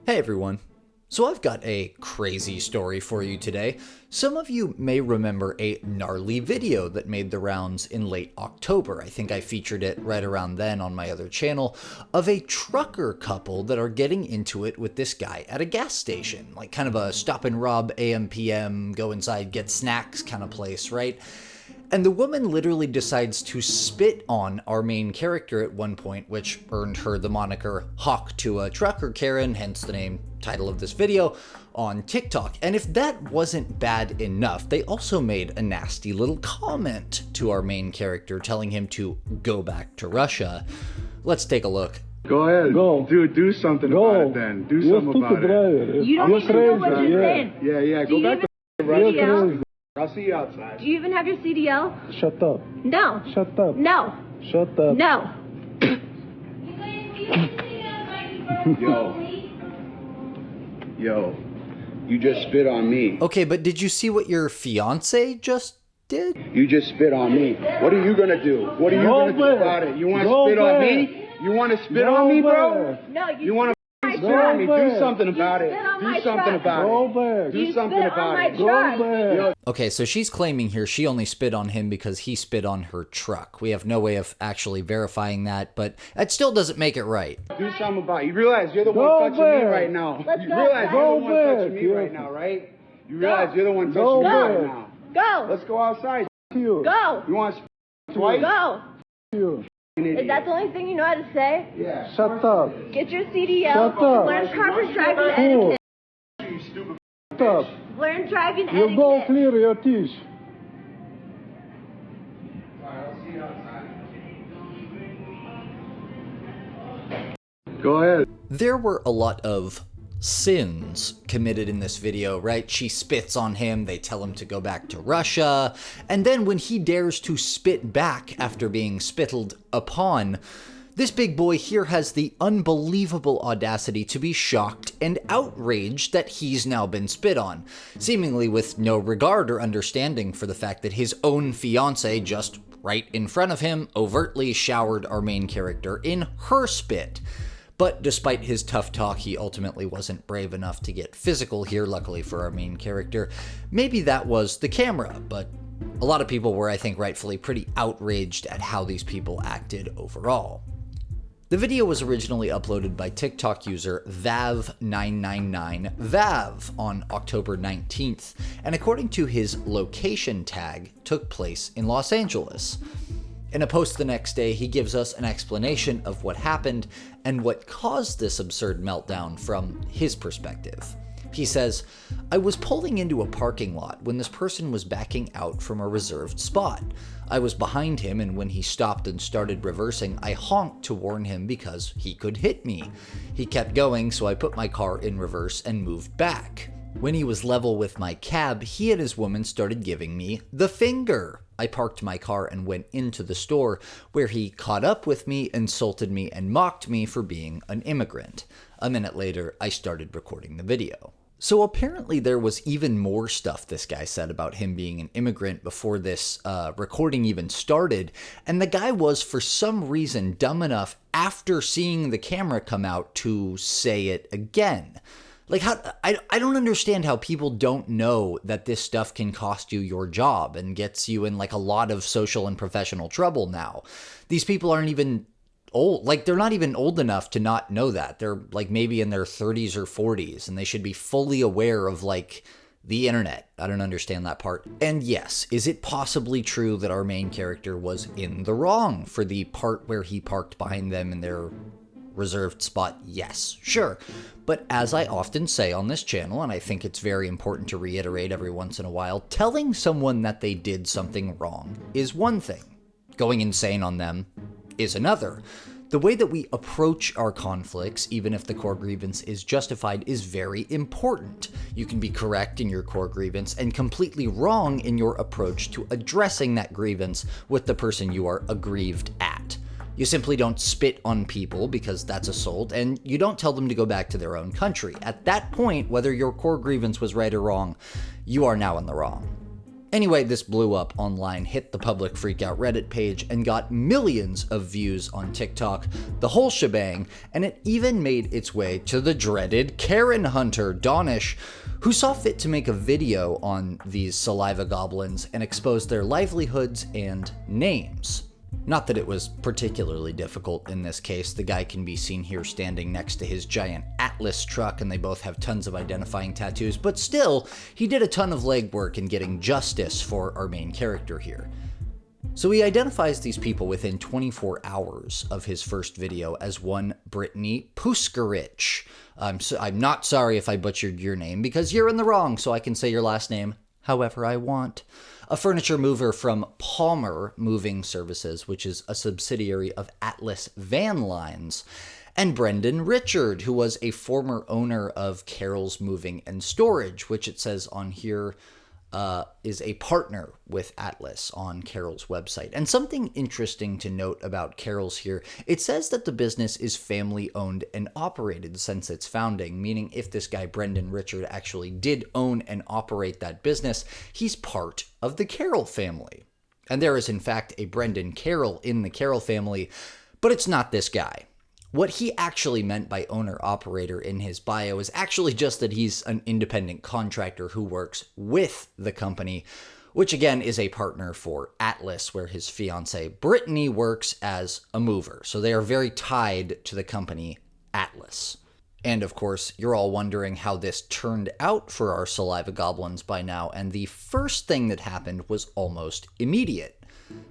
Hey everyone. So I've got a crazy story for you today. Some of you may remember a gnarly video that made the rounds in late October. I think I featured it right around then on my other channel, of a trucker couple that are getting into it with this guy at a gas station. Like kind of a stop and rob AM PM, go inside, get snacks kind of place, right? And the woman literally decides to spit on our main character at one point, which earned her the moniker Hawk to a Trucker Karen, hence the name, title of this video, on TikTok. And if that wasn't bad enough, they also made a nasty little comment to our main character telling him to go back to Russia. Let's take a look. Go ahead. Go. Do something about it then. Do something about it. You don't even know what you're saying. Yeah. Go back to Russia. I'll see you outside. Do you even have your CDL? Shut up. No. Shut up. No. Shut up. No. Yo, you just spit on me. Okay, but did you see what your fiance just did? You just spit on me. What are you gonna do? What are you gonna do about it? You want to spit on me? You want to spit on me, bro? No, you want to spit on me? Do something about it. Do something about it. Do something about it. Go back. Okay, so she's claiming here she only spit on him because he spit on her truck. We have no way of actually verifying that, but that still doesn't make it right. Do something about it. You realize you're the one touching me right now. You realize you're the one touching me right now, right? You realize you're the one touching me right now. Go. Let's go outside. Go. You want to spit twice? Go. Is that the only thing you know how to say? Yeah. Shut up. Get your CDL. Shut up. Learn proper driving etiquette. You stupid. Shut up. Learn driving You etiquette. go clear your teeth. I'll see you outside. Go ahead. There were a lot of sins committed in this video, right? She spits on him, they tell him to go back to Russia, and then when he dares to spit back after being spittled upon, this big boy here has the unbelievable audacity to be shocked and outraged that he's now been spit on, seemingly with no regard or understanding for the fact that his own fiance just right in front of him overtly showered our main character in her spit. But despite his tough talk, he ultimately wasn't brave enough to get physical here, luckily for our main character. Maybe that was the camera, but a lot of people were, I think, rightfully pretty outraged at how these people acted overall. The video was originally uploaded by TikTok user Vav999Vav on October 19th, and according to his location tag, took place in Los Angeles. In a post the next day, he gives us an explanation of what happened and what caused this absurd meltdown from his perspective. He says, "I was pulling into a parking lot when this person was backing out from a reserved spot. I was behind him, and when he stopped and started reversing, I honked to warn him because he could hit me. He kept going, so I put my car in reverse and moved back. When he was level with my cab, he and his woman started giving me the finger. I parked my car and went into the store, where he caught up with me, insulted me, and mocked me for being an immigrant. A minute later, I started recording the video." So apparently there was even more stuff this guy said about him being an immigrant before this recording even started, and the guy was, for some reason, dumb enough after seeing the camera come out to say it again. Like, I don't understand how people don't know that this stuff can cost you your job and gets you in, like, a lot of social and professional trouble now. These people aren't even old. Like, they're not even old enough to not know that. They're, like, maybe in their 30s or 40s, and they should be fully aware of, like, the internet. I don't understand that part. And yes, is it possibly true that our main character was in the wrong for the part where he parked behind them in their reserved spot? Yes, sure. But as I often say on this channel, and I think it's very important to reiterate every once in a while, telling someone that they did something wrong is one thing. Going insane on them is another. The way that we approach our conflicts, even if the core grievance is justified, is very important. You can be correct in your core grievance and completely wrong in your approach to addressing that grievance with the person you are aggrieved at. You simply don't spit on people because that's assault, and you don't tell them to go back to their own country. At that point, whether your core grievance was right or wrong, you are now in the wrong. Anyway, this blew up online, hit the Public Freakout Reddit page, and got millions of views on TikTok, the whole shebang, and it even made its way to the dreaded Karen hunter, Dawnish, who saw fit to make a video on these saliva goblins and expose their livelihoods and names. Not that it was particularly difficult in this case. The guy can be seen here standing next to his giant Atlas truck, and they both have tons of identifying tattoos, but still, he did a ton of legwork in getting justice for our main character here. So he identifies these people within 24 hours of his first video as one Brittany Puskarich. I'm not sorry if I butchered your name, because you're in the wrong, so I can say your last name however I want. A furniture mover from Palmer Moving Services, which is a subsidiary of Atlas Van Lines, and Brendan Richard, who was a former owner of Carol's Moving and Storage, which it says on here is a partner with Atlas on Carol's website. And something interesting to note about Carol's here, it says that the business is family owned and operated since its founding, meaning if this guy Brendan Richard actually did own and operate that business, he's part of the Carol family. And there is in fact a Brendan Carroll in the Carroll family, but it's not this guy. What he actually meant by owner-operator in his bio is actually just that he's an independent contractor who works with the company, which again is a partner for Atlas, where his fiancée Brittany works as a mover. So they are very tied to the company Atlas. And of course, you're all wondering how this turned out for our saliva goblins by now, and the first thing that happened was almost immediate.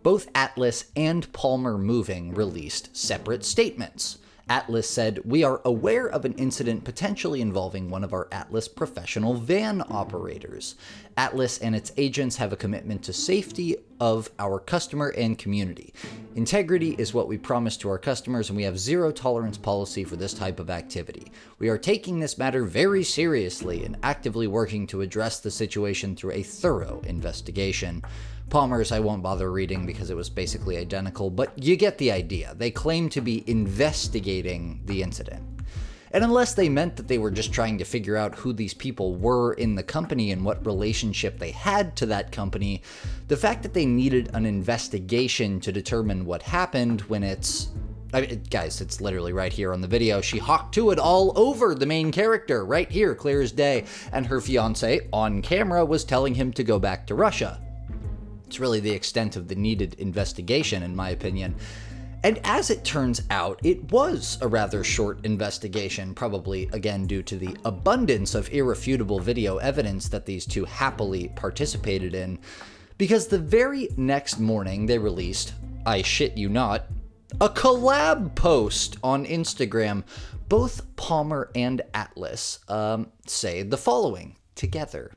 Both Atlas and Palmer Moving released separate statements. Atlas said, "We are aware of an incident potentially involving one of our Atlas professional van operators. Atlas and its agents have a commitment to safety of our customer and community. Integrity is what we promise to our customers, and we have zero tolerance policy for this type of activity. We are taking this matter very seriously and actively working to address the situation through a thorough investigation." Palmer's I won't bother reading because it was basically identical, but you get the idea. They claim to be investigating the incident. And unless they meant that they were just trying to figure out who these people were in the company and what relationship they had to that company, the fact that they needed an investigation to determine what happened when guys, it's literally right here on the video. She hawked to it all over the main character, right here, clear as day, and her fiance on camera was telling him to go back to Russia. It's really the extent of the needed investigation, in my opinion. And as it turns out, it was a rather short investigation, probably again due to the abundance of irrefutable video evidence that these two happily participated in, because the very next morning they released, I shit you not, a collab post on Instagram. Both Palmer and Atlas say the following together.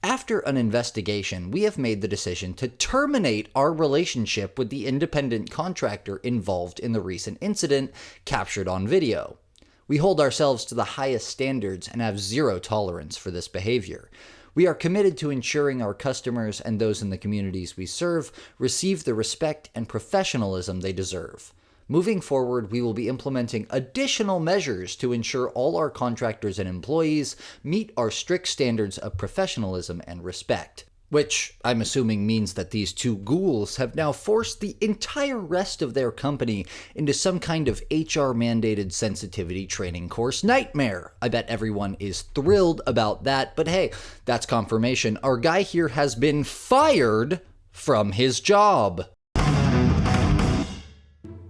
"After an investigation, we have made the decision to terminate our relationship with the independent contractor involved in the recent incident captured on video. We hold ourselves to the highest standards and have zero tolerance for this behavior. We are committed to ensuring our customers and those in the communities we serve receive the respect and professionalism they deserve. Moving forward, we will be implementing additional measures to ensure all our contractors and employees meet our strict standards of professionalism and respect." Which I'm assuming means that these two ghouls have now forced the entire rest of their company into some kind of HR-mandated sensitivity training course nightmare. I bet everyone is thrilled about that, but hey, that's confirmation. Our guy here has been fired from his job.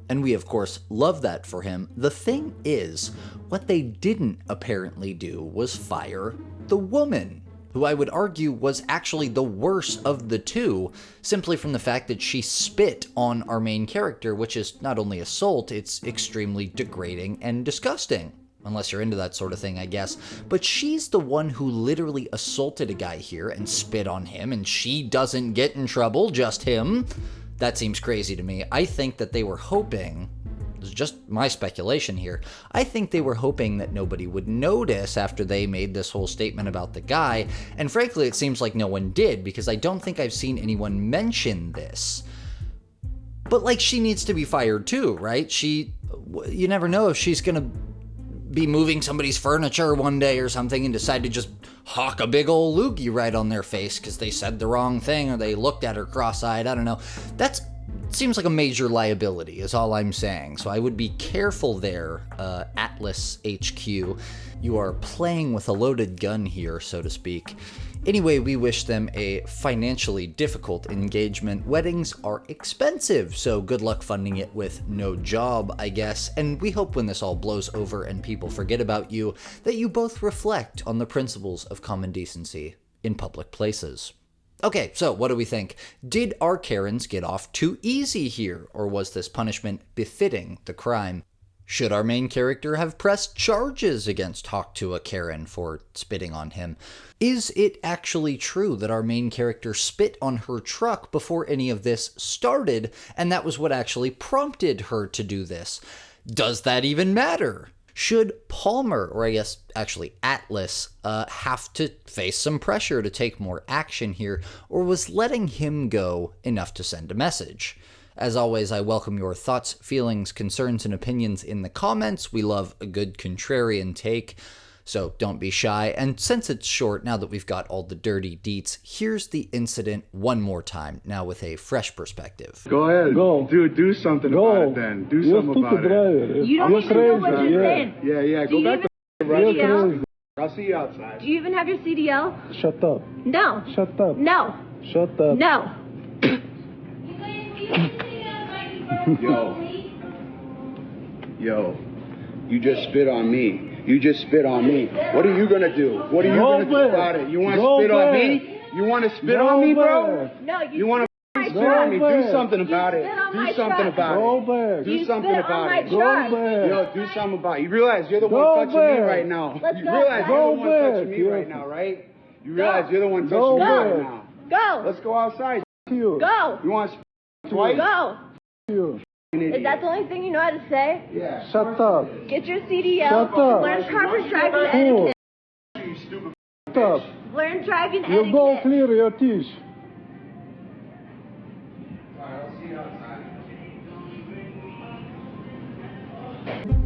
And we, of course, love that for him. The thing is, what they didn't apparently do was fire the woman, who I would argue was actually the worse of the two, simply from the fact that she spit on our main character, which is not only assault, it's extremely degrading and disgusting. Unless you're into that sort of thing, I guess. But she's the one who literally assaulted a guy here and spit on him, and she doesn't get in trouble, just him. That seems crazy to me. I think that they were hoping, this is just my speculation here, I think they were hoping that nobody would notice after they made this whole statement about the guy, and frankly it seems like no one did, because I don't think I've seen anyone mention this. But like, she needs to be fired too, right? You never know if she's gonna be moving somebody's furniture one day or something and decide to just hawk a big old loogie right on their face because they said the wrong thing or they looked at her cross-eyed. I don't know. That seems like a major liability is all I'm saying. So I would be careful there, Atlas HQ. You are playing with a loaded gun here, so to speak. Anyway, we wish them a financially difficult engagement. Weddings are expensive, so good luck funding it with no job, I guess. And we hope when this all blows over and people forget about you, that you both reflect on the principles of common decency in public places. Okay, so what do we think? Did our Karens get off too easy here, or was this punishment befitting the crime? Should our main character have pressed charges against Hawktua Karen for spitting on him? Is it actually true that our main character spit on her truck before any of this started, and that was what actually prompted her to do this? Does that even matter? Should Palmer, or I guess actually Atlas, have to face some pressure to take more action here, or was letting him go enough to send a message? As always, I welcome your thoughts, feelings, concerns, and opinions in the comments. We love a good contrarian take, so don't be shy. And since it's short, now that we've got all the dirty deets, here's the incident one more time, now with a fresh perspective. Go ahead. Go. Dude, do something about it then. Do something about it. You don't even know what you're saying. Yeah. Do Go back to CDL? I'll see you outside. Do you even have your CDL? Shut up. No. Shut up. No. Shut up. No. Yo, you just spit on me. You just spit on me. What are you gonna do? What are you gonna do about it? You want to spit on me? You want to spit on me, bro? No, You want to spit on me? Do something about it. Do something about it. Do something about it. Yo, do something about it. You realize you're the one touching me right now. You realize you're the one touching me right now, right? You realize you're the one touching me right now. Go. Let's go outside. Go. You want to spit twice? Go. Is that the only thing you know how to say? Yeah. Shut up. Get your CDL. Shut up. Learn proper driving etiquette. You stupid. Shut up. Learn driving You go etiquette. clear your teeth. I'll see you outside.